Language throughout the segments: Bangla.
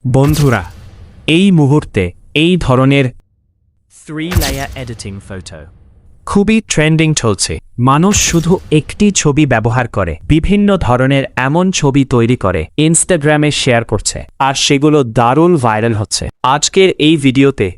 বন্ধুরা, এই মুহূর্তে এই ধরনের 3-layer এডিটিং ফটো খুবই ট্রেন্ডিং চলছে। মানুষ শুধু একটি ছবি ব্যবহার করে বিভিন্ন ধরনের এমন ছবি তৈরি করে ইনস্টাগ্রামে শেয়ার করছে, আর সেগুলো দারুণ ভাইরাল হচ্ছে। আজকের এই ভিডিওতে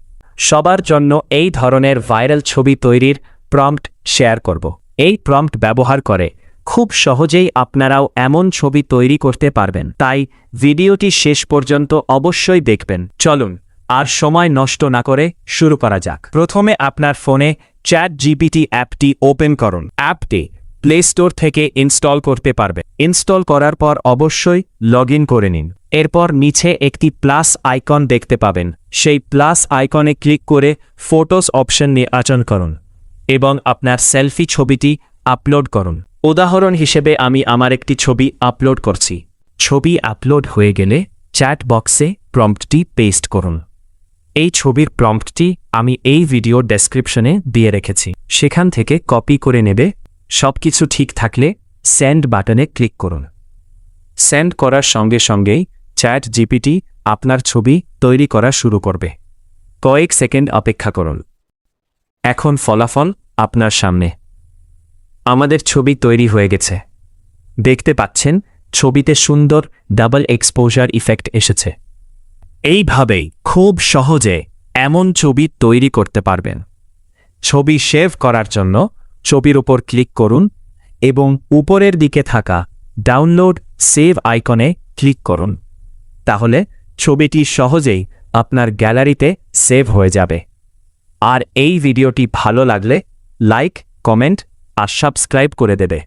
সবার জন্য এই ধরনের ভাইরাল ছবি তৈরির প্রম্পট শেয়ার করব। এই প্রম্পট ব্যবহার করে খুব সহজেই আপনারাও এমন ছবি তৈরি করতে পারবেন, তাই ভিডিওটি শেষ পর্যন্ত অবশ্যই দেখবেন। চলুন আর সময় নষ্ট না করে শুরু করা যাক। প্রথমে আপনার ফোনে ChatGPT অ্যাপটি ওপেন করুন। অ্যাপটি প্লে স্টোর থেকে ইনস্টল করতে পারবে। ইনস্টল করার পর অবশ্যই লগ ইন করে নিন। এরপর নিচে একটি প্লাস আইকন দেখতে পাবেন, সেই প্লাস আইকনে ক্লিক করে ফটোস অপশন নির্বাচন করুন এবং আপনার সেলফি ছবিটি আপলোড করুন। উদাহরণ হিসেবে আমি আমার একটি ছবি আপলোড করছি। ছবি আপলোড হয়ে গেলে চ্যাট বক্সে প্রম্পটটি পেস্ট করুন। এই ছবির প্রম্পটটি আমি এই ভিডিওর ডেসক্রিপশনে দিয়ে রেখেছি, সেখান থেকে কপি করে নেবে। সবকিছু ঠিক থাকলে সেন্ড বাটনে ক্লিক করুন। সেন্ড করার সঙ্গে সঙ্গেই ChatGPT আপনার ছবি তৈরি করা শুরু করবে। কয়েক সেকেন্ড অপেক্ষা করুন। এখন ফলাফল আপনার সামনে। আমাদের ছবি তৈরি হয়ে গেছে। দেখতে পাচ্ছেন ছবিতে সুন্দর ডাবল এক্সপোজার ইফেক্ট এসেছে। এইভাবেই খুব সহজে এমন ছবি তৈরি করতে পারবেন। ছবি সেভ করার জন্য ছবির উপর ক্লিক করুন এবং উপরের দিকে থাকা ডাউনলোড সেভ আইকনে ক্লিক করুন। তাহলে ছবিটি সহজেই আপনার গ্যালারিতে সেভ হয়ে যাবে। আর এই ভিডিওটি ভালো লাগলে লাইক, কমেন্ট আর সাবস্ক্রাইব করে দেবে।